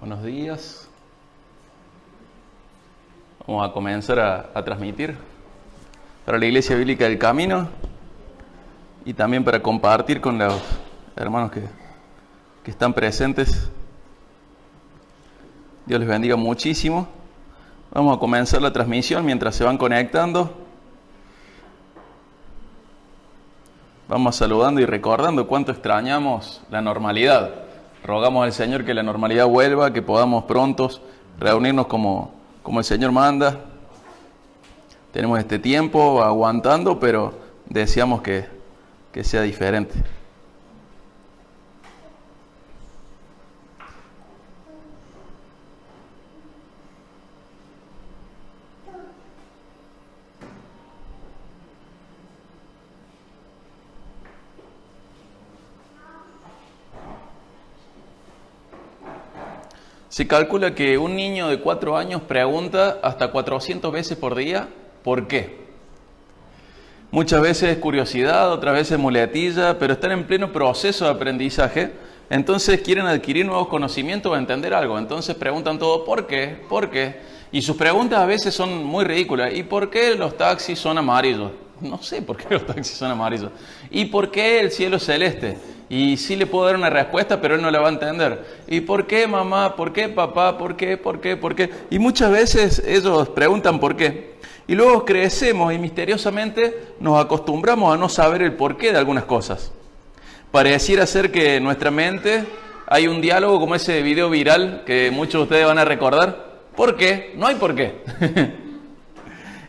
Buenos días. Vamos a comenzar a transmitir para la Iglesia Bíblica del Camino y también para compartir con los hermanos que están presentes. Dios les bendiga muchísimo. Vamos a comenzar la transmisión mientras se van conectando. Vamos saludando y recordando cuánto extrañamos la normalidad. Rogamos al Señor que la normalidad vuelva, que podamos prontos reunirnos como el Señor manda. Tenemos este tiempo aguantando, pero deseamos que sea diferente. Se calcula que un niño de 4 años pregunta hasta 400 veces por día, ¿por qué? Muchas veces es curiosidad, otras veces muletilla, pero están en pleno proceso de aprendizaje, entonces quieren adquirir nuevos conocimientos o entender algo, entonces preguntan todo, ¿por qué? ¿Por qué? Y sus preguntas a veces son muy ridículas. ¿Y por qué los taxis son amarillos? No sé por qué los taxis son amarillos. ¿Y por qué el cielo es celeste? Y sí le puedo dar una respuesta, pero él no la va a entender. ¿Y por qué mamá? ¿Por qué papá? ¿Por qué? ¿Por qué? ¿Por qué? Y muchas veces ellos preguntan por qué. Y luego crecemos y misteriosamente nos acostumbramos a no saber el porqué de algunas cosas. Pareciera ser que en nuestra mente hay un diálogo como ese video viral que muchos de ustedes van a recordar. ¿Por qué? No hay por qué.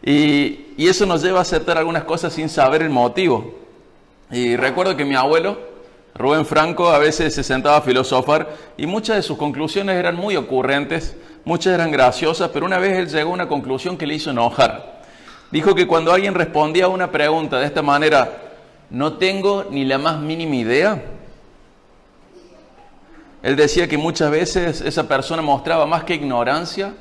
Y eso nos lleva a aceptar algunas cosas sin saber el motivo. Y recuerdo que mi abuelo, Rubén Franco, a veces se sentaba a filosofar y muchas de sus conclusiones eran muy ocurrentes, muchas eran graciosas, pero una vez él llegó a una conclusión que le hizo enojar. Dijo que cuando alguien respondía a una pregunta de esta manera, no tengo ni la más mínima idea, él decía que muchas veces esa persona mostraba más que ignorancia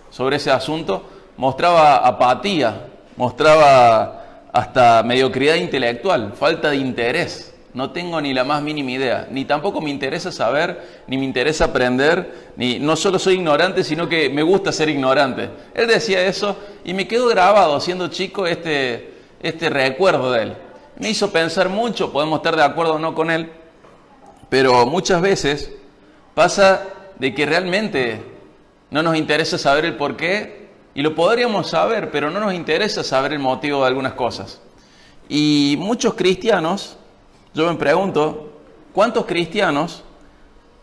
sobre ese asunto, mostraba apatía, mostraba hasta mediocridad intelectual, falta de interés. No tengo ni la más mínima idea, ni tampoco me interesa saber, ni me interesa aprender, ni no solo soy ignorante, sino que me gusta ser ignorante. Él decía eso y me quedó grabado siendo chico este recuerdo de él. Me hizo pensar mucho, podemos estar de acuerdo o no con él, pero muchas veces pasa de que realmente no nos interesa saber el porqué, y lo podríamos saber, pero no nos interesa saber el motivo de algunas cosas. Y muchos cristianos, yo me pregunto, ¿cuántos cristianos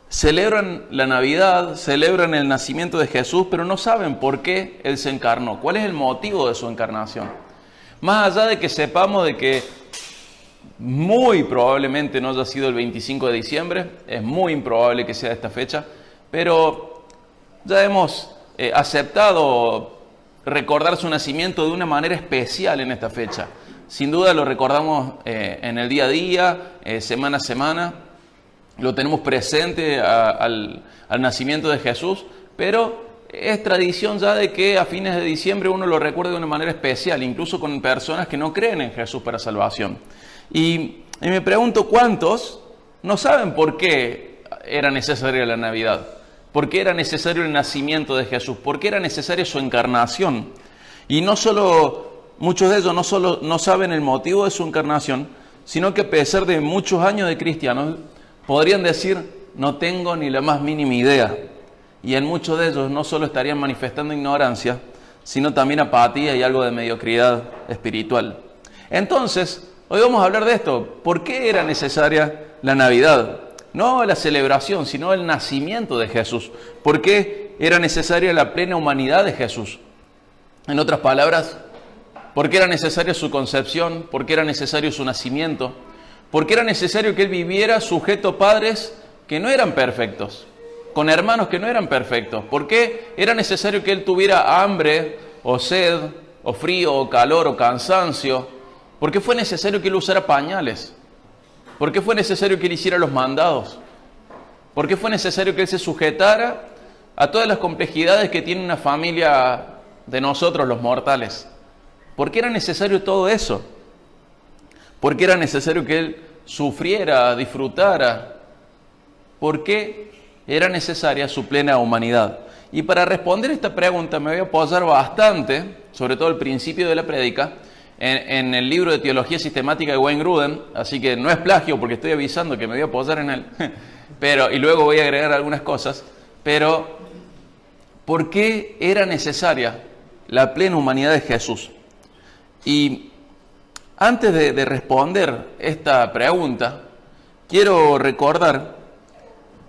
celebran la Navidad, celebran el nacimiento de Jesús, pero no saben por qué Él se encarnó? ¿Cuál es el motivo de su encarnación? Más allá de que sepamos de que muy probablemente no haya sido el 25 de diciembre, es muy improbable que sea esta fecha, pero ya hemos aceptado recordar su nacimiento de una manera especial en esta fecha. Sin duda lo recordamos en el día a día, semana a semana, lo tenemos presente al nacimiento de Jesús, pero es tradición ya de que a fines de diciembre uno lo recuerde de una manera especial, incluso con personas que no creen en Jesús para salvación. Y me pregunto cuántos no saben por qué era necesaria la Navidad, por qué era necesario el nacimiento de Jesús, por qué era necesaria su encarnación. Y no solo muchos de ellos no saben el motivo de su encarnación, sino que a pesar de muchos años de cristianos, podrían decir, no tengo ni la más mínima idea. Y en muchos de ellos no solo estarían manifestando ignorancia, sino también apatía y algo de mediocridad espiritual. Entonces, hoy vamos a hablar de esto. ¿Por qué era necesaria la Navidad? No la celebración, sino el nacimiento de Jesús. ¿Por qué era necesaria la plena humanidad de Jesús? En otras palabras, ¿por qué era necesaria su concepción? ¿Por qué era necesario su nacimiento? ¿Por qué era necesario que Él viviera sujeto a padres que no eran perfectos, con hermanos que no eran perfectos? ¿Por qué era necesario que Él tuviera hambre, o sed, o frío, o calor, o cansancio? ¿Por qué fue necesario que Él usara pañales? ¿Por qué fue necesario que Él hiciera los mandados? ¿Por qué fue necesario que Él se sujetara a todas las complejidades que tiene una familia de nosotros, los mortales? ¿Por qué era necesario todo eso? ¿Por qué era necesario que Él sufriera, disfrutara? ¿Por qué era necesaria su plena humanidad. Y para responder esta pregunta me voy a apoyar bastante, sobre todo al principio de la prédica, en el libro de Teología Sistemática de Wayne Grudem, así que no es plagio porque estoy avisando que me voy a apoyar en él, y luego voy a agregar algunas cosas, pero ¿por qué era necesaria la plena humanidad de Jesús? Y antes de responder esta pregunta, quiero recordar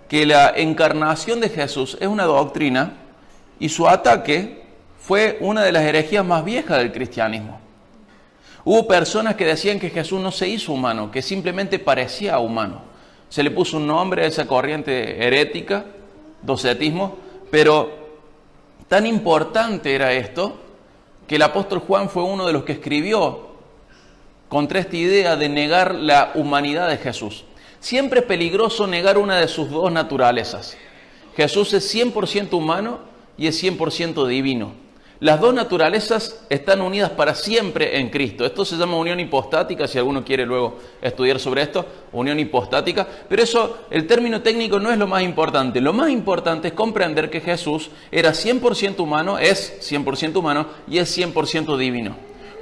que la encarnación de Jesús es una doctrina y su ataque fue una de las herejías más viejas del cristianismo. Hubo personas que decían que Jesús no se hizo humano, que simplemente parecía humano. Se le puso un nombre a esa corriente herética, docetismo, pero tan importante era esto que el apóstol Juan fue uno de los que escribió contra esta idea de negar la humanidad de Jesús. Siempre es peligroso negar una de sus dos naturalezas. Jesús es 100% humano y es 100% divino. Las dos naturalezas están unidas para siempre en Cristo. Esto se llama unión hipostática, si alguno quiere luego estudiar sobre esto, unión hipostática. Pero eso, el término técnico no es lo más importante. Lo más importante es comprender que Jesús era 100% humano, es 100% humano y es 100% divino.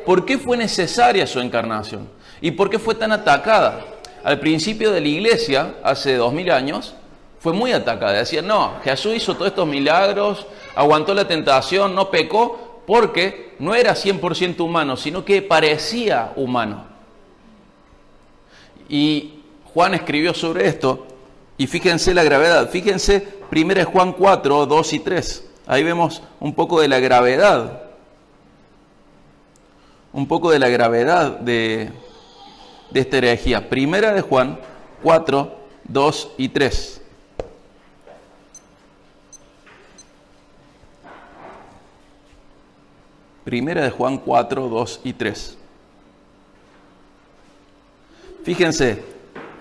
¿Por qué fue necesaria su encarnación? ¿Y por qué fue tan atacada? Al principio de la iglesia, hace 2000 años, fue muy atacada. Decían, no, Jesús hizo todos estos milagros, aguantó la tentación, no pecó, porque no era 100% humano, sino que parecía humano. Y Juan escribió sobre esto, y fíjense la gravedad. Fíjense 1 Juan 4, 2 y 3. Ahí vemos un poco de la gravedad. Un poco de la gravedad de esta herejía. 1 Juan 4, 2 y 3. Primera de Juan 4, 2 y 3. Fíjense,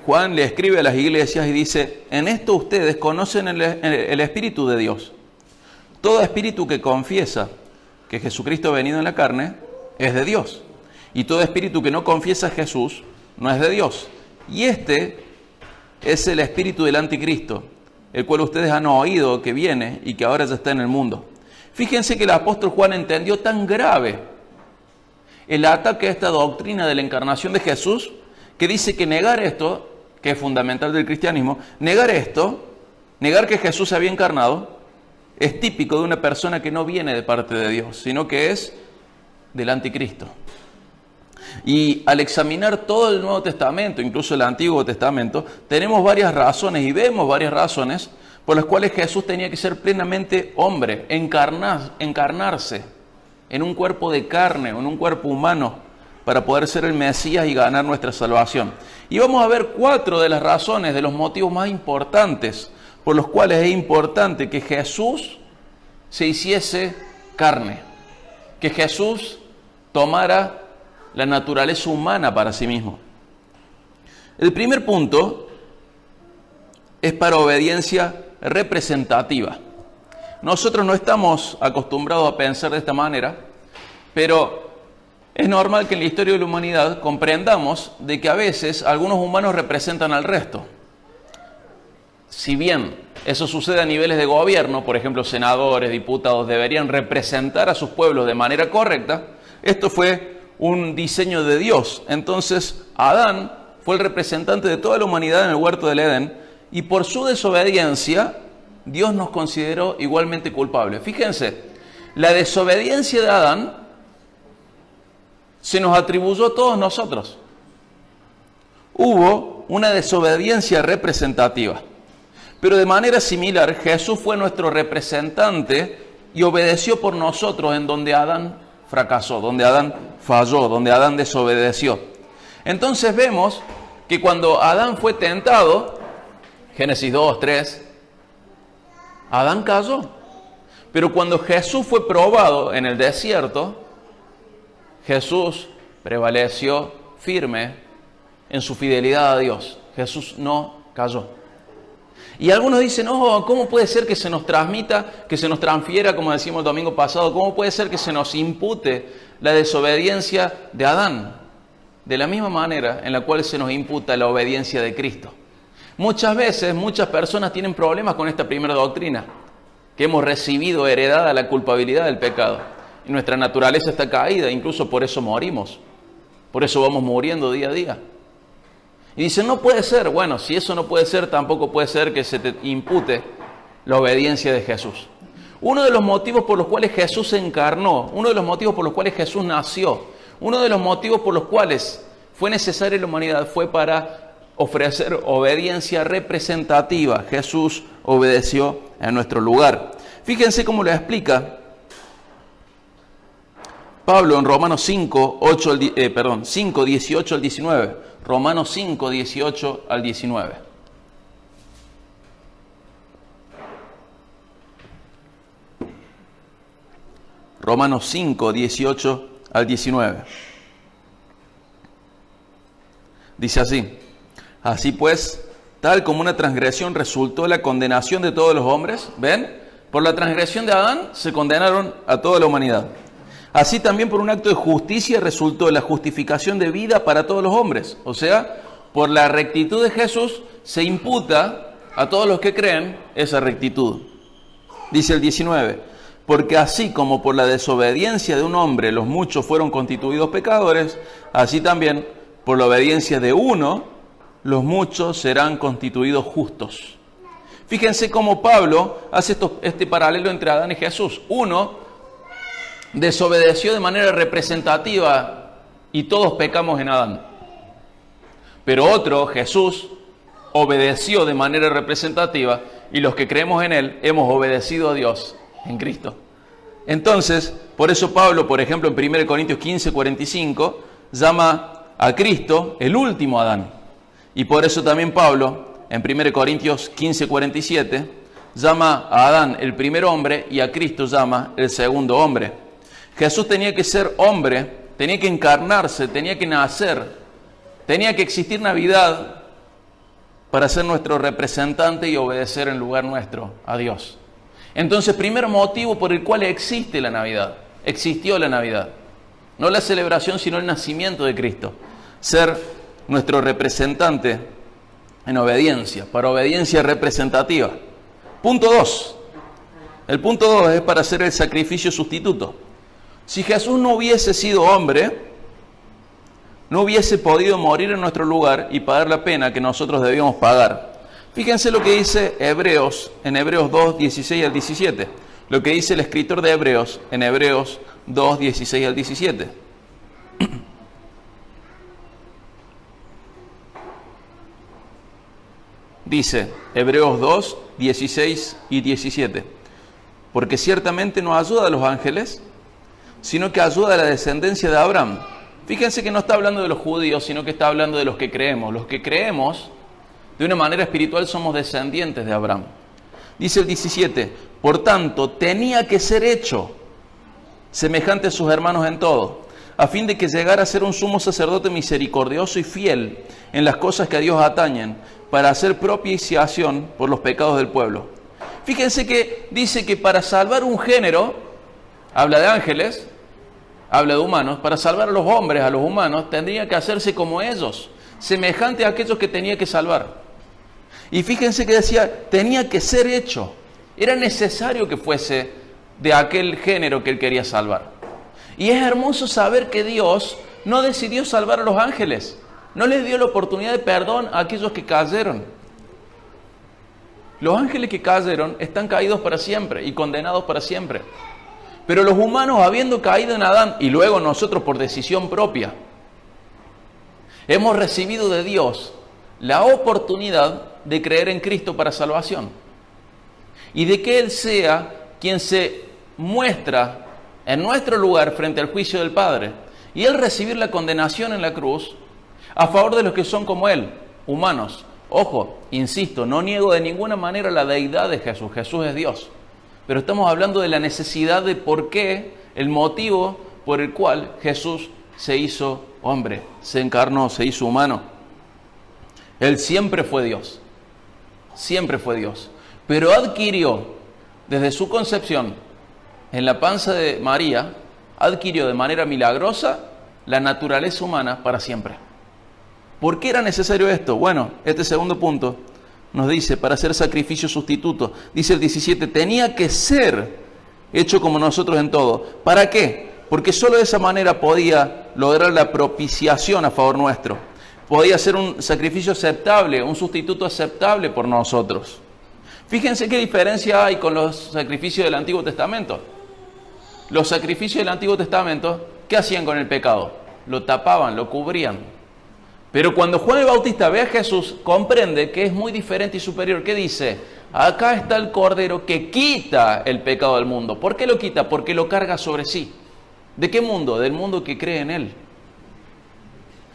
Juan le escribe a las iglesias y dice, en esto ustedes conocen el Espíritu de Dios. Todo espíritu que confiesa que Jesucristo ha venido en la carne es de Dios. Y todo espíritu que no confiesa a Jesús no es de Dios. Y este es el espíritu del anticristo, el cual ustedes han oído que viene y que ahora ya está en el mundo. Fíjense que el apóstol Juan entendió tan grave el ataque a esta doctrina de la encarnación de Jesús, que dice que negar esto, que es fundamental del cristianismo, negar esto, negar que Jesús se había encarnado, es típico de una persona que no viene de parte de Dios, sino que es del anticristo. Y al examinar todo el Nuevo Testamento, incluso el Antiguo Testamento, tenemos varias razones y vemos varias razones por las cuales Jesús tenía que ser plenamente hombre, encarnarse en un cuerpo de carne, en un cuerpo humano, para poder ser el Mesías y ganar nuestra salvación. Y vamos a ver 4 de las razones, de los motivos más importantes, por los cuales es importante que Jesús se hiciese carne, que Jesús tomara la naturaleza humana para sí mismo. El primer punto es para obediencia representativa. Nosotros no estamos acostumbrados a pensar de esta manera, pero es normal que en la historia de la humanidad comprendamos de que a veces algunos humanos representan al resto. Si bien eso sucede a niveles de gobierno, por ejemplo, senadores, diputados deberían representar a sus pueblos de manera correcta, esto fue un diseño de Dios. Entonces, Adán fue el representante de toda la humanidad en el huerto del Edén, y por su desobediencia, Dios nos consideró igualmente culpables. Fíjense, la desobediencia de Adán se nos atribuyó a todos nosotros. Hubo una desobediencia representativa. Pero de manera similar, Jesús fue nuestro representante y obedeció por nosotros en donde Adán fracasó, donde Adán falló, donde Adán desobedeció. Entonces vemos que cuando Adán fue tentado, Génesis 2, 3, Adán cayó. Pero cuando Jesús fue probado en el desierto, Jesús prevaleció firme en su fidelidad a Dios. Jesús no cayó. Y algunos dicen, oh, ¿cómo puede ser que se nos transmita, que se nos transfiera, como decimos el domingo pasado, cómo puede ser que se nos impute la desobediencia de Adán? De la misma manera en la cual se nos imputa la obediencia de Cristo. Muchas veces, muchas personas tienen problemas con esta primera doctrina, que hemos recibido heredada la culpabilidad del pecado. Y nuestra naturaleza está caída, incluso por eso morimos. Por eso vamos muriendo día a día. Y dicen, no puede ser. Bueno, si eso no puede ser, tampoco puede ser que se te impute la obediencia de Jesús. Uno de los motivos por los cuales Jesús se encarnó, uno de los motivos por los cuales Jesús nació, uno de los motivos por los cuales fue necesaria la humanidad fue para ofrecer obediencia representativa. Jesús obedeció en nuestro lugar. Fíjense cómo lo explica Pablo en Romanos 5, 18 al 19. Romanos 5, 18 al 19. Romanos 5, 18 al 19. Dice así: así pues, tal como una transgresión resultó la condenación de todos los hombres, ¿ven? Por la transgresión de Adán se condenaron a toda la humanidad. Así también por un acto de justicia resultó la justificación de vida para todos los hombres. O sea, por la rectitud de Jesús se imputa a todos los que creen esa rectitud. Dice el 19, porque así como por la desobediencia de un hombre los muchos fueron constituidos pecadores, así también por la obediencia de uno los muchos serán constituidos justos. Fíjense cómo Pablo hace este paralelo entre Adán y Jesús. Uno desobedeció de manera representativa y todos pecamos en Adán. Pero otro, Jesús, obedeció de manera representativa y los que creemos en Él hemos obedecido a Dios en Cristo. Entonces, por eso Pablo, por ejemplo, en 1 Corintios 15, 45, llama a Cristo el último Adán. Y por eso también Pablo, en 1 Corintios 15, 47, llama a Adán el primer hombre y a Cristo llama el segundo hombre. Jesús tenía que ser hombre, tenía que encarnarse, tenía que nacer, tenía que existir Navidad para ser nuestro representante y obedecer en lugar nuestro a Dios. Entonces, primer motivo por el cual existe la Navidad, existió la Navidad. No la celebración, sino el nacimiento de Cristo. Ser nuestro representante en obediencia, para obediencia representativa. Punto 2. El punto 2 es para hacer el sacrificio sustituto. Si Jesús no hubiese sido hombre, no hubiese podido morir en nuestro lugar y pagar la pena que nosotros debíamos pagar. Fíjense lo que dice Hebreos, en Hebreos 2, 16 al 17. Lo que dice el escritor de Hebreos, en Hebreos 2, 16 al 17. Dice Hebreos 2, 16 y 17. Porque ciertamente no ayuda a los ángeles, sino que ayuda a la descendencia de Abraham. Fíjense que no está hablando de los judíos, sino que está hablando de los que creemos. Los que creemos, de una manera espiritual, somos descendientes de Abraham. Dice el 17, por tanto, tenía que ser hecho semejante a sus hermanos en todo, a fin de que llegara a ser un sumo sacerdote misericordioso y fiel en las cosas que a Dios atañen, para hacer propiciación por los pecados del pueblo. Fíjense que dice que para salvar un género, habla de ángeles, habla de humanos, para salvar a los hombres, a los humanos, tendría que hacerse como ellos, semejante a aquellos que tenía que salvar. Y fíjense que decía, tenía que ser hecho. Era necesario que fuese de aquel género que él quería salvar. Y es hermoso saber que Dios no decidió salvar a los ángeles, no les dio la oportunidad de perdón a aquellos que cayeron. Los ángeles que cayeron están caídos para siempre y condenados para siempre. Pero los humanos, habiendo caído en Adán, y luego nosotros por decisión propia, hemos recibido de Dios la oportunidad de creer en Cristo para salvación. Y de que Él sea quien se muestra en nuestro lugar frente al juicio del Padre. Y Él recibir la condenación en la cruz a favor de los que son como Él, humanos. Ojo, insisto, no niego de ninguna manera la deidad de Jesús. Jesús es Dios. Pero estamos hablando de la necesidad de por qué, el motivo por el cual Jesús se hizo hombre, se encarnó, se hizo humano. Él siempre fue Dios, pero adquirió desde su concepción en la panza de María, adquirió de manera milagrosa la naturaleza humana para siempre. ¿Por qué era necesario esto? Bueno, este segundo punto nos dice, para hacer sacrificio sustituto. Dice el 17, tenía que ser hecho como nosotros en todo. ¿Para qué? Porque solo de esa manera podía lograr la propiciación a favor nuestro. Podía ser un sacrificio aceptable, un sustituto aceptable por nosotros. Fíjense qué diferencia hay con los sacrificios del Antiguo Testamento. Los sacrificios del Antiguo Testamento, ¿qué hacían con el pecado? Lo tapaban, lo cubrían. Pero cuando Juan el Bautista ve a Jesús, comprende que es muy diferente y superior. ¿Qué dice? Acá está el Cordero que quita el pecado del mundo. ¿Por qué lo quita? Porque lo carga sobre sí. ¿De qué mundo? Del mundo que cree en Él.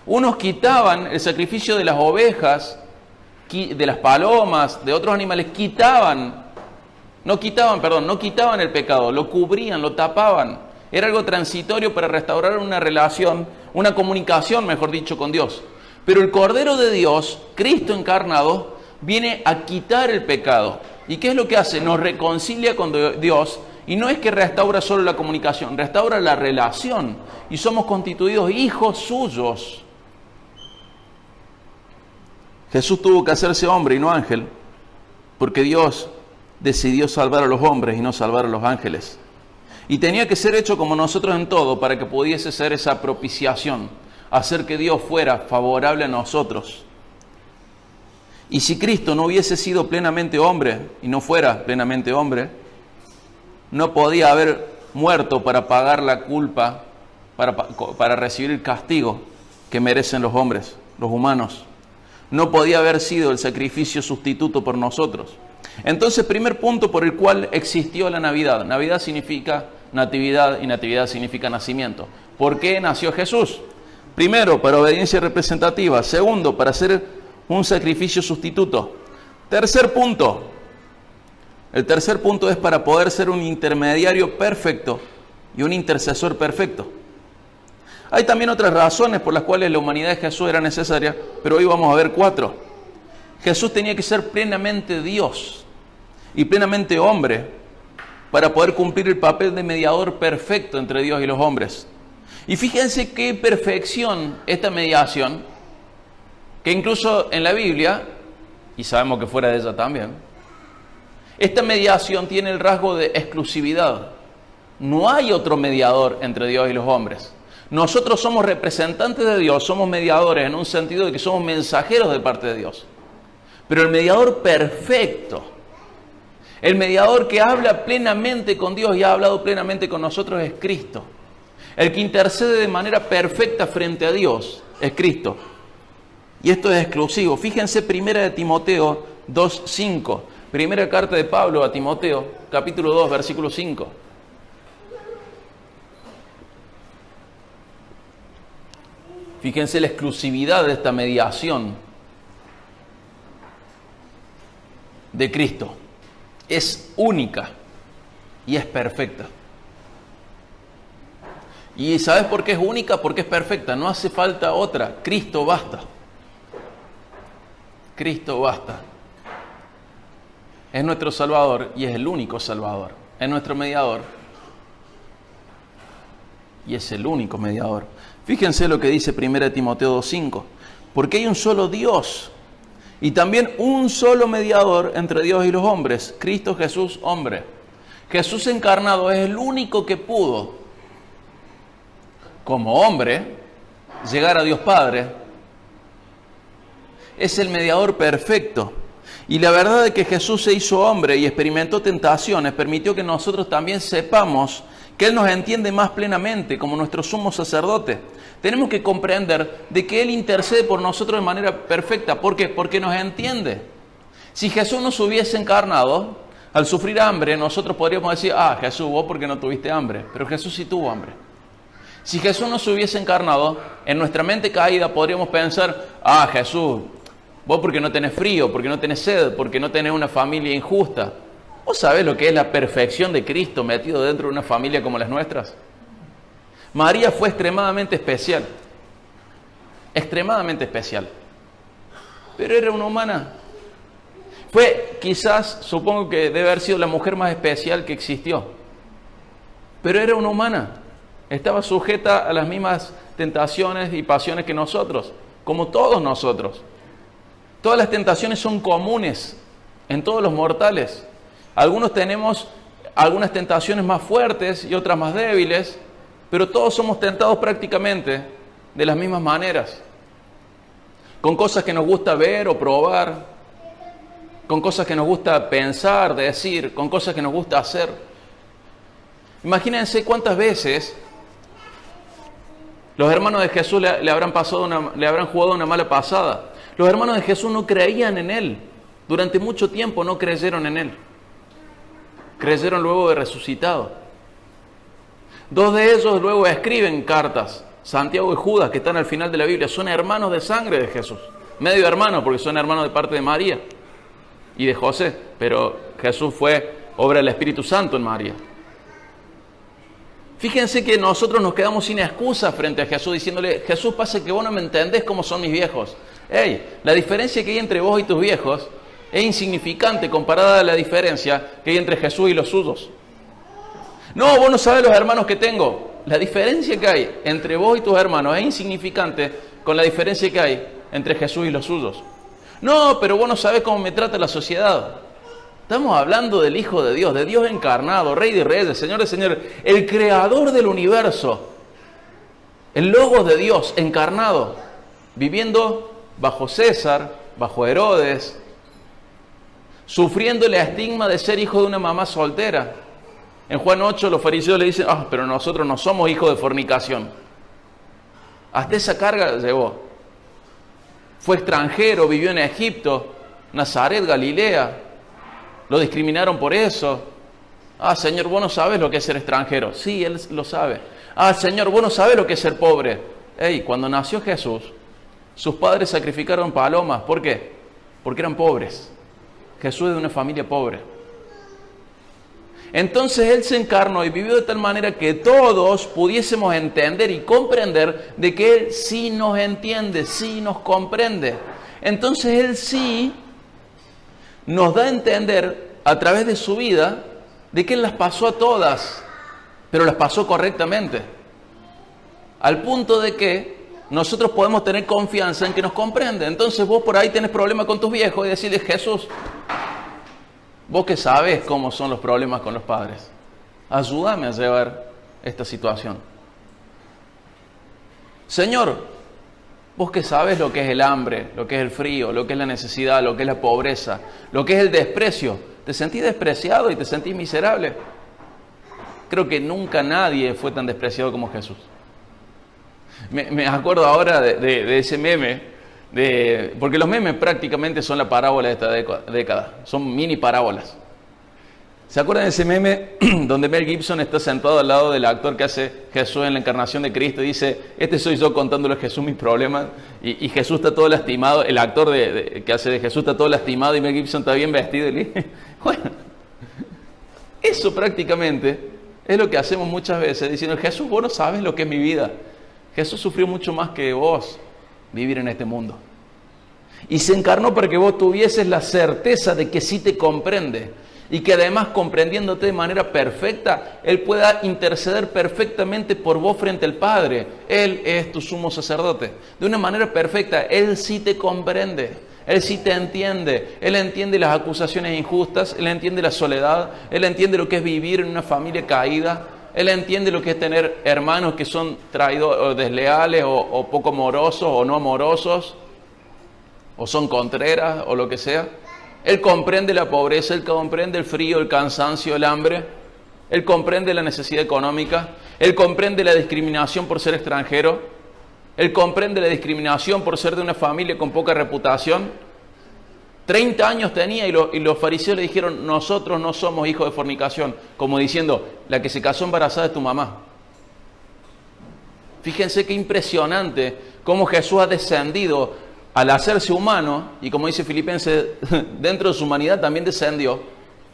Unos quitaban el sacrificio de las ovejas, de las palomas, de otros animales, no quitaban el pecado, lo cubrían, lo tapaban. Era algo transitorio para restaurar una relación, una comunicación, mejor dicho, con Dios. Pero el Cordero de Dios, Cristo encarnado, viene a quitar el pecado. ¿Y qué es lo que hace? Nos reconcilia con Dios, y no es que restaura solo la comunicación, restaura la relación, y somos constituidos hijos suyos. Jesús tuvo que hacerse hombre y no ángel, porque Dios decidió salvar a los hombres y no salvar a los ángeles. Y tenía que ser hecho como nosotros en todo, para que pudiese ser esa propiciación, hacer que Dios fuera favorable a nosotros. Y si Cristo no hubiese sido plenamente hombre, y no fuera plenamente hombre, no podía haber muerto para pagar la culpa, para recibir el castigo que merecen los hombres, los humanos. No podía haber sido el sacrificio sustituto por nosotros. Entonces, primer punto por el cual existió la Navidad. Navidad significa natividad y natividad significa nacimiento. ¿Por qué nació Jesús? Primero, para obediencia representativa. Segundo, para hacer un sacrificio sustituto. Tercer punto. El tercer punto es para poder ser un intermediario perfecto y un intercesor perfecto. Hay también otras razones por las cuales la humanidad de Jesús era necesaria, pero hoy vamos a ver 4. Jesús tenía que ser plenamente Dios y plenamente hombre para poder cumplir el papel de mediador perfecto entre Dios y los hombres. Y fíjense qué perfección esta mediación, que incluso en la Biblia, y sabemos que fuera de ella también, esta mediación tiene el rasgo de exclusividad. No hay otro mediador entre Dios y los hombres. Nosotros somos representantes de Dios, somos mediadores en un sentido de que somos mensajeros de parte de Dios. Pero el mediador perfecto, el mediador que habla plenamente con Dios y ha hablado plenamente con nosotros es Cristo. El que intercede de manera perfecta frente a Dios es Cristo. Y esto es exclusivo. Fíjense 1 Timoteo 2:5. Primera carta de Pablo a Timoteo, capítulo 2, versículo 5. Fíjense la exclusividad de esta mediación de Cristo. Es única y es perfecta. ¿Y sabes por qué es única? Porque es perfecta. No hace falta otra. Cristo basta. Cristo basta. Es nuestro Salvador y es el único Salvador. Es nuestro mediador y es el único mediador. Fíjense lo que dice 1 Timoteo 2:5. Porque hay un solo Dios y también un solo mediador entre Dios y los hombres, Cristo Jesús, hombre. Jesús encarnado es el único que pudo, como hombre, llegar a Dios Padre. Es el mediador perfecto. Y la verdad de que Jesús se hizo hombre y experimentó tentaciones permitió que nosotros también sepamos que Él nos entiende más plenamente como nuestro sumo sacerdote. Tenemos que comprender de que Él intercede por nosotros de manera perfecta. ¿Por qué? Porque nos entiende. Si Jesús no se hubiese encarnado, al sufrir hambre, nosotros podríamos decir, Jesús, vos porque no tuviste hambre. Pero Jesús sí tuvo hambre. Si Jesús no se hubiese encarnado, en nuestra mente caída podríamos pensar, Jesús, vos porque no tenés frío, porque no tenés sed, porque no tenés una familia injusta. ¿Vos sabés lo que es la perfección de Cristo metido dentro de una familia como las nuestras? María fue extremadamente especial. Extremadamente especial. Pero era una humana. Fue quizás, supongo que debe haber sido la mujer más especial que existió. Pero era una humana. Estaba sujeta a las mismas tentaciones y pasiones que nosotros, como todos nosotros. Todas las tentaciones son comunes en todos los mortales. Algunos tenemos algunas tentaciones más fuertes y otras más débiles, pero todos somos tentados prácticamente de las mismas maneras. Con cosas que nos gusta ver o probar, con cosas que nos gusta pensar, decir, con cosas que nos gusta hacer. Imagínense cuántas veces los hermanos de Jesús le habrán jugado una mala pasada. Los hermanos de Jesús no creían en Él. Durante mucho tiempo no creyeron en Él. Creyeron luego de resucitado. Dos de ellos luego escriben cartas. Santiago y Judas, que están al final de la Biblia, son hermanos de sangre de Jesús. Medio hermanos, porque son hermanos de parte de María y de José. Pero Jesús fue obra del Espíritu Santo en María. Fíjense que nosotros nos quedamos sin excusa frente a Jesús, diciéndole: Jesús, pasa que vos no me entendés cómo son mis viejos. La diferencia que hay entre vos y tus viejos es insignificante comparada a la diferencia que hay entre Jesús y los suyos. No, vos no sabés los hermanos que tengo. La diferencia que hay entre vos y tus hermanos es insignificante con la diferencia que hay entre Jesús y los suyos. No, pero vos no sabés cómo me trata la sociedad. Estamos hablando del Hijo de Dios encarnado, Rey de Reyes, Señor de Señores, el Creador del universo, el Logos de Dios encarnado, viviendo bajo César, bajo Herodes, sufriendo el estigma de ser hijo de una mamá soltera. En Juan 8 los fariseos le dicen: pero nosotros no somos hijos de fornicación. Hasta esa carga llevó. Fue extranjero, vivió en Egipto, Nazaret, Galilea. Lo discriminaron por eso. Señor, vos no sabes lo que es ser extranjero. Sí, él lo sabe. Señor, vos no sabes lo que es ser pobre. Cuando nació Jesús, sus padres sacrificaron palomas. ¿Por qué? Porque eran pobres. Jesús es de una familia pobre. Entonces Él se encarnó y vivió de tal manera que todos pudiésemos entender y comprender de que Él sí nos entiende, sí nos comprende. Entonces Él sí nos da a entender a través de su vida de que Él las pasó a todas, pero las pasó correctamente. Al punto de que nosotros podemos tener confianza en que nos comprende. Entonces vos por ahí tenés problemas con tus viejos y decirles: Jesús, vos que sabés cómo son los problemas con los padres, ayúdame a llevar esta situación. Señor, vos que sabés lo que es el hambre, lo que es el frío, lo que es la necesidad, lo que es la pobreza, lo que es el desprecio. ¿Te sentís despreciado y te sentís miserable? Creo que nunca nadie fue tan despreciado como Jesús. Me acuerdo ahora de ese meme, porque los memes prácticamente son la parábola de esta década, son mini parábolas. ¿Se acuerdan de ese meme donde Mel Gibson está sentado al lado del actor que hace Jesús en la encarnación de Cristo y dice: este soy yo contándole a Jesús mis problemas, y Jesús está todo lastimado, el actor que hace de Jesús está todo lastimado y Mel Gibson está bien vestido? Bueno, eso prácticamente es lo que hacemos muchas veces, diciendo: Jesús, vos no sabes lo que es mi vida. Jesús sufrió mucho más que vos vivir en este mundo. Y se encarnó para que vos tuvieses la certeza de que sí te comprende. Y que además, comprendiéndote de manera perfecta, Él pueda interceder perfectamente por vos frente al Padre. Él es tu sumo sacerdote. De una manera perfecta, Él sí te comprende. Él sí te entiende. Él entiende las acusaciones injustas. Él entiende la soledad. Él entiende lo que es vivir en una familia caída. Él entiende lo que es tener hermanos que son traidores, o desleales, o poco amorosos, o no amorosos, o son contreras, o lo que sea. Él comprende la pobreza, Él comprende el frío, el cansancio, el hambre. Él comprende la necesidad económica. Él comprende la discriminación por ser extranjero. Él comprende la discriminación por ser de una familia con poca reputación. 30 años tenía y los fariseos le dijeron: nosotros no somos hijos de fornicación. Como diciendo: la que se casó embarazada es tu mamá. Fíjense qué impresionante cómo Jesús ha descendido al hacerse humano, y como dice Filipenses, dentro de su humanidad también descendió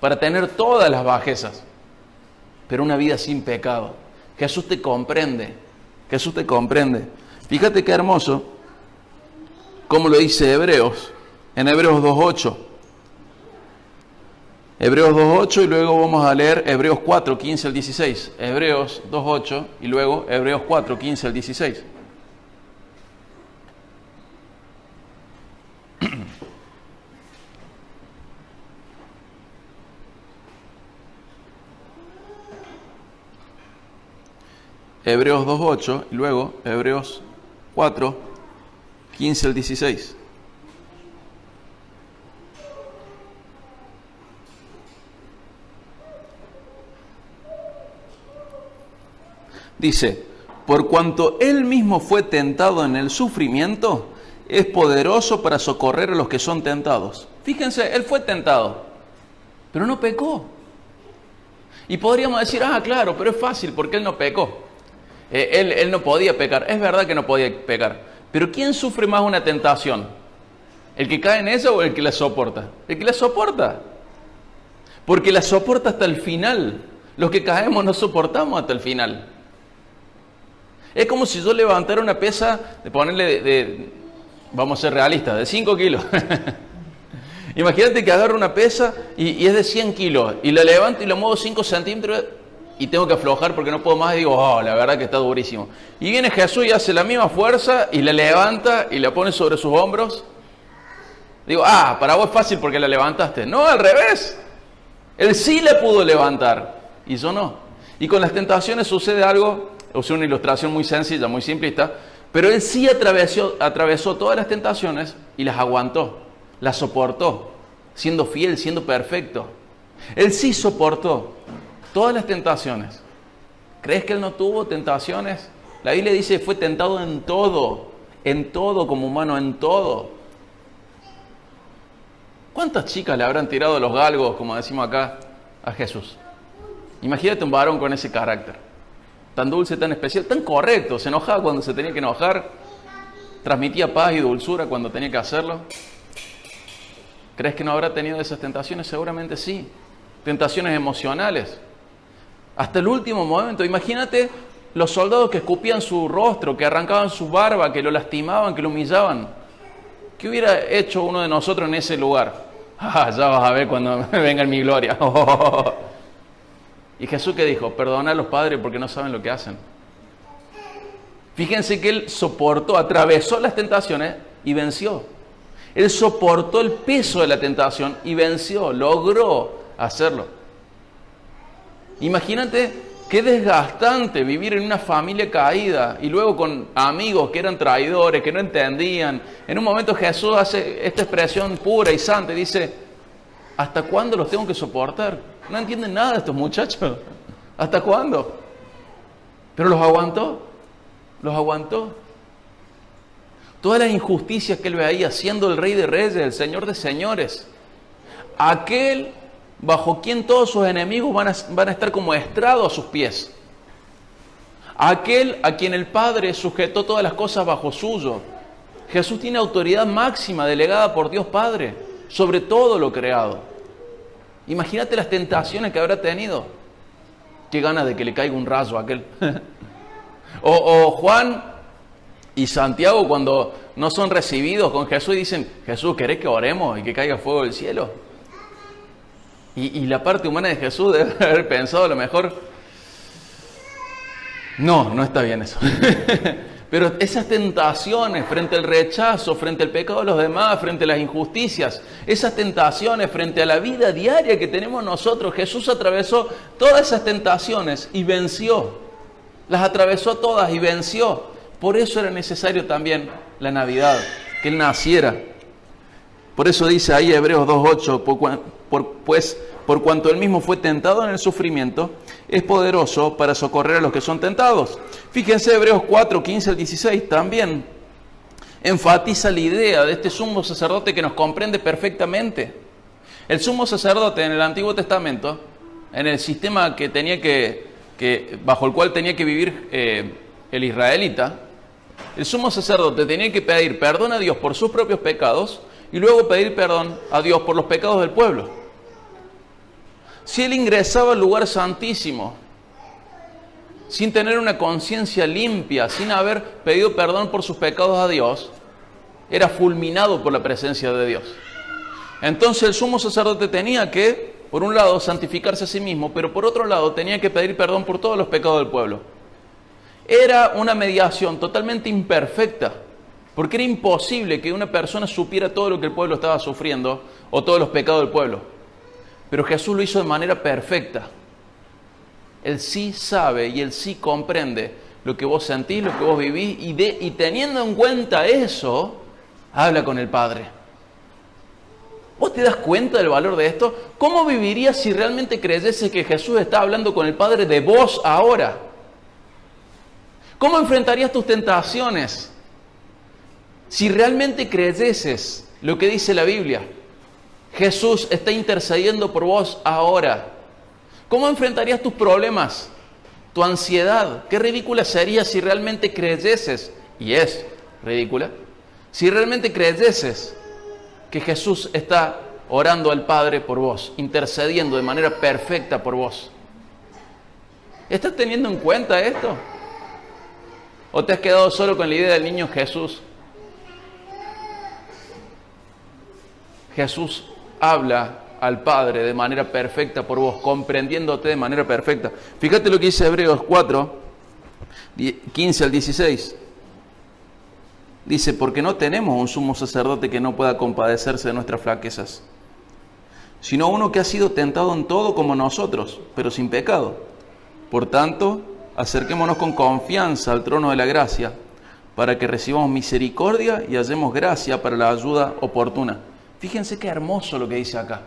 para tener todas las bajezas, pero una vida sin pecado. Jesús te comprende, Jesús te comprende. Fíjate qué hermoso cómo lo dice Hebreos, en Hebreos 2.8. Hebreos 2.8 y luego vamos a leer Hebreos 4.15 al 16. Hebreos 2.8 y luego Hebreos 4.15 al 16. Hebreos 2:8 y luego Hebreos 4:15 al 16. Dice, por cuanto Él mismo fue tentado en el sufrimiento, es poderoso para socorrer a los que son tentados. Fíjense, Él fue tentado, pero no pecó. Y podríamos decir, claro, pero es fácil porque Él no pecó. Él no podía pecar. Es verdad que no podía pecar. Pero ¿quién sufre más una tentación? ¿El que cae en ella o el que la soporta? El que la soporta. Porque la soporta hasta el final. Los que caemos no soportamos hasta el final. Es como si yo levantara una pesa, de ponerle, vamos a ser realistas, de 5 kilos. Imagínate que agarro una pesa y es de 100 kilos, y la levanto y la muevo 5 centímetros y tengo que aflojar porque no puedo más y digo, la verdad que está durísimo. Y viene Jesús y hace la misma fuerza y la levanta y la pone sobre sus hombros. Digo, para vos es fácil porque la levantaste. No, al revés. Él sí la pudo levantar y yo no. Y con las tentaciones sucede algo, usé una ilustración muy sencilla, muy simplista, pero él sí atravesó todas las tentaciones y las aguantó, las soportó, siendo fiel, siendo perfecto. Él sí soportó todas las tentaciones. ¿Crees que él no tuvo tentaciones? La Biblia dice que fue tentado en todo como humano, en todo. ¿Cuántas chicas le habrán tirado los galgos, como decimos acá, a Jesús? Imagínate un varón con ese carácter, tan dulce, tan especial, tan correcto, se enojaba cuando se tenía que enojar, transmitía paz y dulzura cuando tenía que hacerlo. ¿Crees que no habrá tenido esas tentaciones? Seguramente sí. Tentaciones emocionales. Hasta el último momento. Imagínate los soldados que escupían su rostro, que arrancaban su barba, que lo lastimaban, que lo humillaban. ¿Qué hubiera hecho uno de nosotros en ese lugar? Ya vas a ver cuando venga en mi gloria. ¿Y Jesús qué dijo? Perdona a los padres porque no saben lo que hacen. Fíjense que él soportó, atravesó las tentaciones y venció. Él soportó el peso de la tentación y venció, logró hacerlo. Imagínate qué desgastante vivir en una familia caída y luego con amigos que eran traidores, que no entendían. En un momento Jesús hace esta expresión pura y santa y dice, ¿hasta cuándo los tengo que soportar? No entienden nada estos muchachos. ¿Hasta cuándo? Pero los aguantó. Los aguantó. Todas las injusticias que él veía, siendo el Rey de Reyes, el Señor de Señores. Aquel bajo quien todos sus enemigos van a estar como estrado a sus pies. Aquel a quien el Padre sujetó todas las cosas bajo suyo. Jesús tiene autoridad máxima delegada por Dios Padre sobre todo lo creado. Imagínate las tentaciones que habrá tenido. Qué ganas de que le caiga un rayo a aquel. o Juan y Santiago cuando no son recibidos con Jesús y dicen, Jesús, ¿querés que oremos y que caiga fuego del cielo? Y la parte humana de Jesús debe haber pensado a lo mejor, no está bien eso. Pero esas tentaciones frente al rechazo, frente al pecado de los demás, frente a las injusticias, esas tentaciones frente a la vida diaria que tenemos nosotros, Jesús atravesó todas esas tentaciones y venció. Las atravesó todas y venció. Por eso era necesario también la Navidad, que Él naciera. Por eso dice ahí Hebreos 2:8, pues por cuanto Él mismo fue tentado en el sufrimiento, es poderoso para socorrer a los que son tentados. Fíjense, Hebreos 4:15 al 16 también enfatiza la idea de este sumo sacerdote que nos comprende perfectamente. El sumo sacerdote en el Antiguo Testamento, en el sistema que tenía bajo el cual tenía que vivir el israelita, el sumo sacerdote tenía que pedir perdón a Dios por sus propios pecados y luego pedir perdón a Dios por los pecados del pueblo. Si él ingresaba al lugar santísimo sin tener una conciencia limpia, sin haber pedido perdón por sus pecados a Dios, era fulminado por la presencia de Dios. Entonces el sumo sacerdote tenía que, por un lado, santificarse a sí mismo, pero por otro lado tenía que pedir perdón por todos los pecados del pueblo. Era una mediación totalmente imperfecta, porque era imposible que una persona supiera todo lo que el pueblo estaba sufriendo o todos los pecados del pueblo. Pero Jesús lo hizo de manera perfecta. Él sí sabe y Él sí comprende lo que vos sentís, lo que vos vivís, y teniendo en cuenta eso, habla con el Padre. ¿Vos te das cuenta del valor de esto? ¿Cómo vivirías si realmente creyeses que Jesús está hablando con el Padre de vos ahora? ¿Cómo enfrentarías tus tentaciones si realmente creyeses lo que dice la Biblia? Jesús está intercediendo por vos ahora. ¿Cómo enfrentarías tus problemas, tu ansiedad? Qué ridícula sería si realmente creyeses, y es ridícula, si realmente creyeses que Jesús está orando al Padre por vos, intercediendo de manera perfecta por vos. ¿Estás teniendo en cuenta esto? ¿O te has quedado solo con la idea del niño Jesús? Jesús habla al Padre de manera perfecta por vos, comprendiéndote de manera perfecta. Fíjate lo que dice Hebreos 4, 15 al 16. Dice, porque no tenemos un sumo sacerdote que no pueda compadecerse de nuestras flaquezas, sino uno que ha sido tentado en todo como nosotros, pero sin pecado. Por tanto, acerquémonos con confianza al trono de la gracia, para que recibamos misericordia y hallemos gracia para la ayuda oportuna. Fíjense qué hermoso lo que dice acá.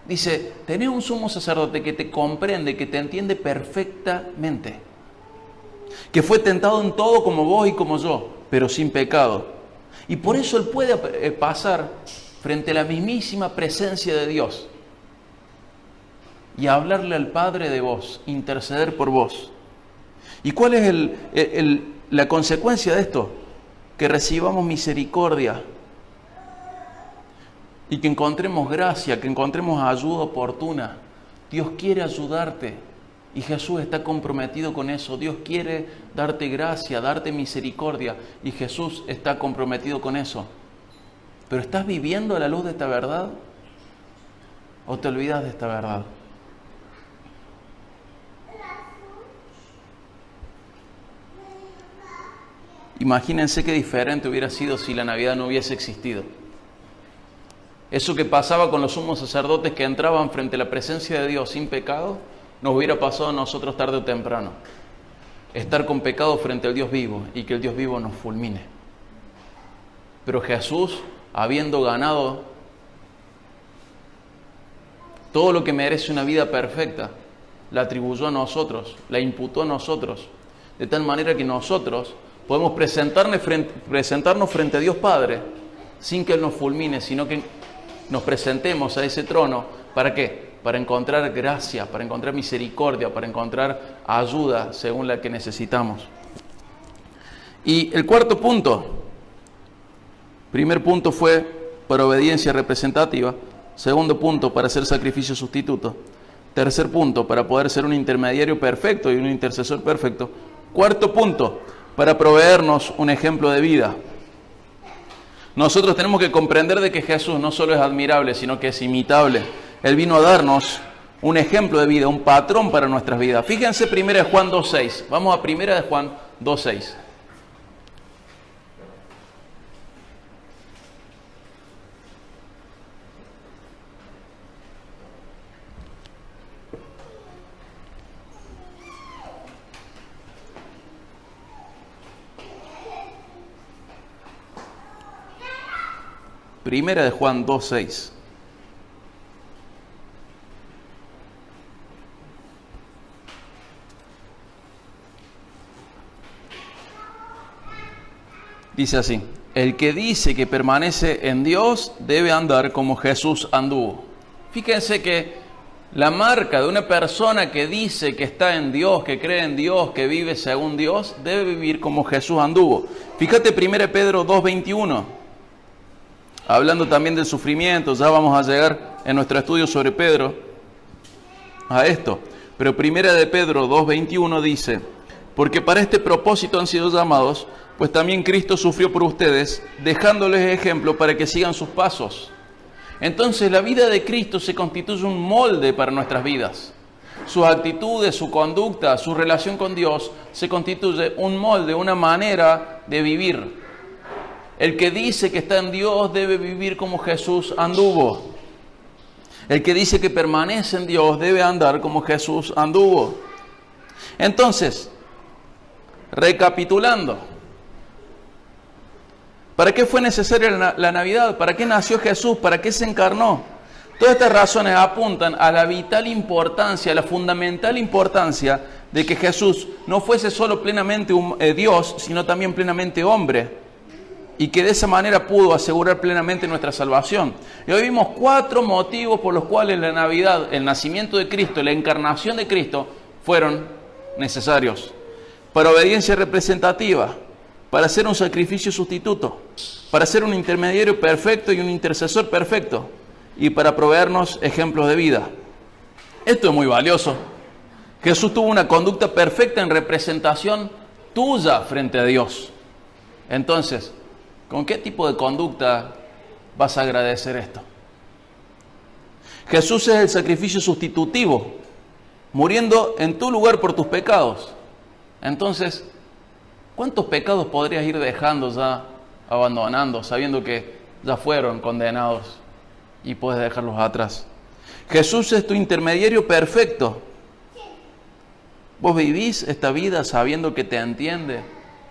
Dice, tenés un sumo sacerdote que te comprende, que te entiende perfectamente, que fue tentado en todo como vos y como yo, pero sin pecado. Y por eso Él puede pasar frente a la mismísima presencia de Dios y hablarle al Padre de vos, interceder por vos. ¿Y cuál es la consecuencia de esto? Que recibamos misericordia y que encontremos gracia, que encontremos ayuda oportuna. Dios quiere ayudarte y Jesús está comprometido con eso. Dios quiere darte gracia, darte misericordia y Jesús está comprometido con eso. ¿Pero estás viviendo a la luz de esta verdad o te olvidas de esta verdad? Imagínense qué diferente hubiera sido si la Navidad no hubiese existido. Eso que pasaba con los sumos sacerdotes que entraban frente a la presencia de Dios sin pecado, nos hubiera pasado a nosotros tarde o temprano. Estar con pecado frente al Dios vivo y que el Dios vivo nos fulmine. Pero Jesús, habiendo ganado todo lo que merece una vida perfecta, la atribuyó a nosotros, la imputó a nosotros, de tal manera que nosotros podemos presentarnos frente a Dios Padre sin que Él nos fulmine, sino que nos presentemos a ese trono. ¿Para qué? Para encontrar gracia, para encontrar misericordia, para encontrar ayuda según la que necesitamos. Y el cuarto punto, primer punto fue para obediencia representativa, segundo punto para hacer sacrificio sustituto, tercer punto para poder ser un intermediario perfecto y un intercesor perfecto, cuarto punto para proveernos un ejemplo de vida. Nosotros tenemos que comprender de que Jesús no solo es admirable, sino que es imitable. Él vino a darnos un ejemplo de vida, un patrón para nuestras vidas. Fíjense 1 Juan 2.6. Vamos a 1 Juan 2.6. Primera de Juan 2.6. Dice así: el que dice que permanece en Dios debe andar como Jesús anduvo. Fíjense que la marca de una persona que dice que está en Dios, que cree en Dios, que vive según Dios, debe vivir como Jesús anduvo. Fíjate 1 Pedro 2.21. Hablando también del sufrimiento, ya vamos a llegar en nuestro estudio sobre Pedro a esto. Pero 1 de Pedro 2.21 dice: porque para este propósito han sido llamados, pues también Cristo sufrió por ustedes, dejándoles ejemplo para que sigan sus pasos. Entonces la vida de Cristo se constituye un molde para nuestras vidas. Sus actitudes, su conducta, su relación con Dios se constituye un molde, una manera de vivir. El que dice que está en Dios debe vivir como Jesús anduvo. El que dice que permanece en Dios debe andar como Jesús anduvo. Entonces, Recapitulando, ¿para qué fue necesaria la Navidad? ¿Para qué nació Jesús? ¿Para qué se encarnó? Todas estas razones apuntan a la vital importancia, a la fundamental importancia de que Jesús no fuese solo plenamente Dios, sino también plenamente hombre, y que de esa manera pudo asegurar plenamente nuestra salvación. Y hoy vimos 4 motivos por los cuales la Navidad, el nacimiento de Cristo, la encarnación de Cristo, fueron necesarios. Para obediencia representativa, para ser un sacrificio sustituto, para ser un intermediario perfecto y un intercesor perfecto, y para proveernos ejemplos de vida. Esto es muy valioso. Jesús tuvo una conducta perfecta en representación tuya frente a Dios. Entonces, ¿con qué tipo de conducta vas a agradecer esto? Jesús es el sacrificio sustitutivo, muriendo en tu lugar por tus pecados. Entonces, ¿cuántos pecados podrías ir dejando ya, abandonando, sabiendo que ya fueron condenados y puedes dejarlos atrás? Jesús es tu intermediario perfecto. Vos vivís esta vida sabiendo que te entiende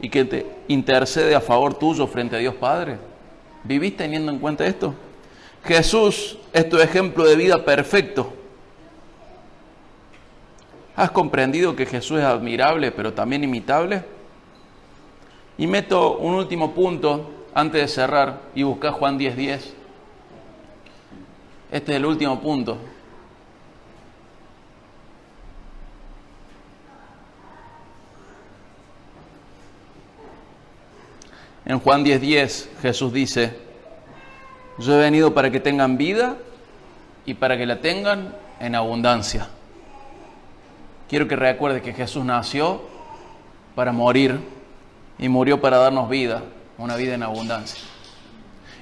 y que te intercede a favor tuyo frente a Dios Padre. ¿Vivís teniendo en cuenta esto? Jesús es tu ejemplo de vida perfecto. ¿Has comprendido que Jesús es admirable, pero también imitable? Y meto un último punto antes de cerrar y buscar Juan 10:10. Este es el último punto. En Juan 10:10 Jesús dice: yo he venido para que tengan vida y para que la tengan en abundancia. Quiero que recuerdes que Jesús nació para morir y murió para darnos vida, una vida en abundancia.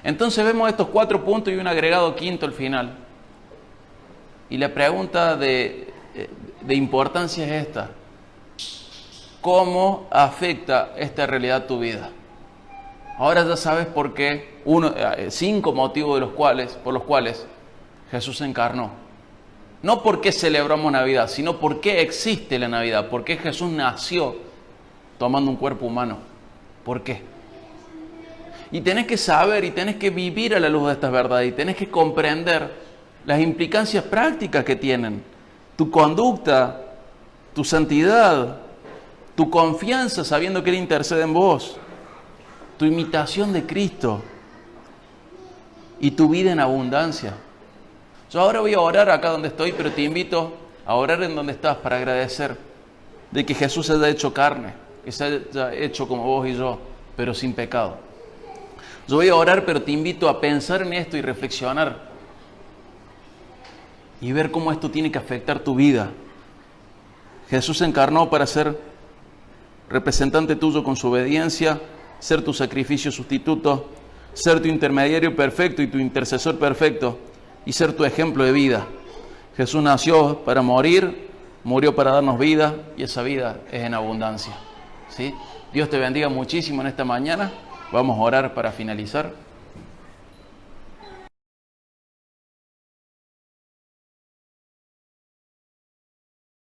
Entonces vemos estos 4 puntos y un agregado quinto al final. Y la pregunta de importancia es esta: ¿cómo afecta esta realidad tu vida? Ahora ya sabes por qué, 5 motivos por los cuales Jesús se encarnó. No por qué celebramos Navidad, sino por qué existe la Navidad, por qué Jesús nació tomando un cuerpo humano. ¿Por qué? Y tenés que saber y tenés que vivir a la luz de estas verdades y tenés que comprender las implicancias prácticas que tienen. Tu conducta, tu santidad, tu confianza sabiendo que Él intercede en vos, tu imitación de Cristo y tu vida en abundancia. Yo ahora voy a orar acá donde estoy, pero te invito a orar en donde estás para agradecer de que Jesús se haya hecho carne, que se haya hecho como vos y yo, pero sin pecado. Yo voy a orar, pero te invito a pensar en esto y reflexionar y ver cómo esto tiene que afectar tu vida. Jesús se encarnó para ser representante tuyo con su obediencia, ser tu sacrificio sustituto, ser tu intermediario perfecto y tu intercesor perfecto, y ser tu ejemplo de vida. Jesús nació para morir, murió para darnos vida, y esa vida es en abundancia. ¿Sí? Dios te bendiga muchísimo en esta mañana. Vamos a orar para finalizar.